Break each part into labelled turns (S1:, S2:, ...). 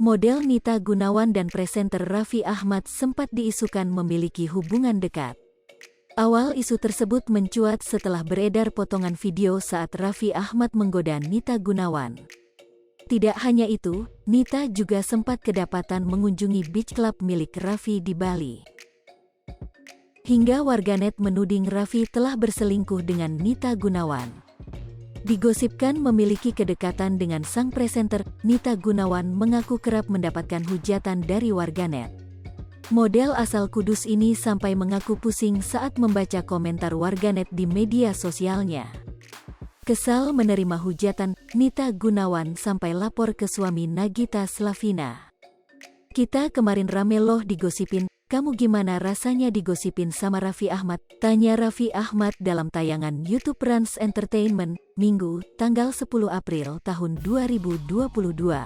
S1: Model Nita Gunawan dan presenter Raffi Ahmad sempat diisukan memiliki hubungan dekat. Awal isu tersebut mencuat setelah beredar potongan video saat Raffi Ahmad menggoda Nita Gunawan. Tidak hanya itu, Nita juga sempat kedapatan mengunjungi beach club milik Raffi di Bali. Hingga warganet menuding Raffi telah berselingkuh dengan Nita Gunawan. Digosipkan memiliki kedekatan dengan sang presenter, Nita Gunawan mengaku kerap mendapatkan hujatan dari warganet. Model asal Kudus ini sampai mengaku pusing saat membaca komentar warganet di media sosialnya. Kesal menerima hujatan, Nita Gunawan sampai lapor ke suami Nagita Slavina. "Kita kemarin rame loh digosipin, kamu gimana rasanya digosipin sama Raffi Ahmad?" tanya Raffi Ahmad dalam tayangan YouTube Rans Entertainment, Minggu, tanggal 10 April tahun 2022.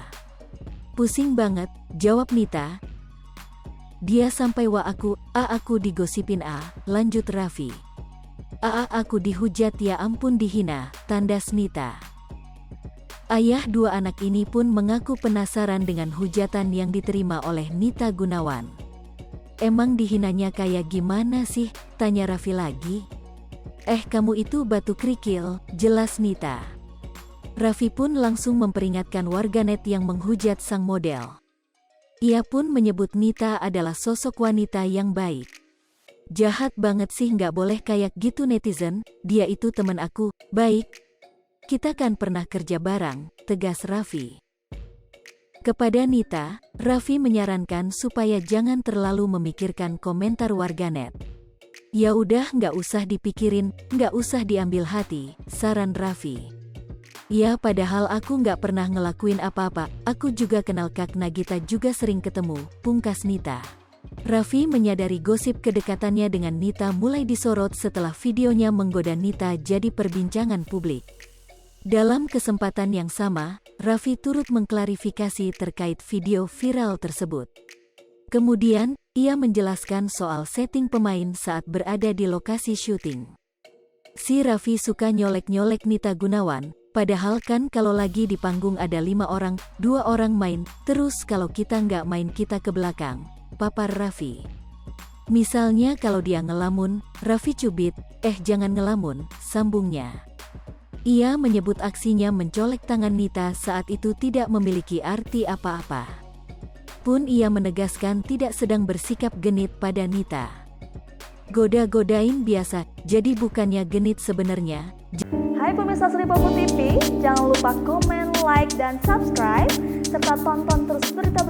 S1: "Pusing banget," jawab Nita. "Dia sampai aku digosipin lanjut Raffi. Aku dihujat, ya ampun dihina," tandas Nita. Ayah dua anak ini pun mengaku penasaran dengan hujatan yang diterima oleh Nita Gunawan. "Emang dihinanya kayak gimana sih?" tanya Raffi lagi. Kamu itu batu kerikil," jelas Nita. Raffi pun langsung memperingatkan warganet yang menghujat sang model. Ia pun menyebut Nita adalah sosok wanita yang baik. "Jahat banget sih, nggak boleh kayak gitu netizen, dia itu temen aku, baik. Kita kan pernah kerja bareng," tegas Raffi. Kepada Nita, Raffi menyarankan supaya jangan terlalu memikirkan komentar warganet. "Ya udah nggak usah dipikirin, nggak usah diambil hati," saran Raffi. "Ya padahal aku nggak pernah ngelakuin apa-apa, aku juga kenal Kak Nagita juga sering ketemu," pungkas Nita. Raffi menyadari gosip kedekatannya dengan Nita mulai disorot setelah videonya menggoda Nita jadi perbincangan publik. Dalam kesempatan yang sama, Raffi turut mengklarifikasi terkait video viral tersebut. Kemudian, ia menjelaskan soal setting pemain saat berada di lokasi syuting. Si Raffi suka nyolek-nyolek Nita Gunawan, padahal kan kalau lagi di panggung ada 5 orang, 2 orang main, terus kalau kita nggak main kita ke belakang, papar Raffi. Misalnya kalau dia ngelamun, Raffi cubit, jangan ngelamun, sambungnya. Ia menyebut aksinya mencolek tangan Nita saat itu tidak memiliki arti apa-apa. Pun ia menegaskan tidak sedang bersikap genit pada Nita. "Goda-godain biasa, jadi bukannya genit sebenarnya."
S2: Hai pemirsa Sri Popo TV, jangan lupa komen, like, dan subscribe, serta tonton terus berita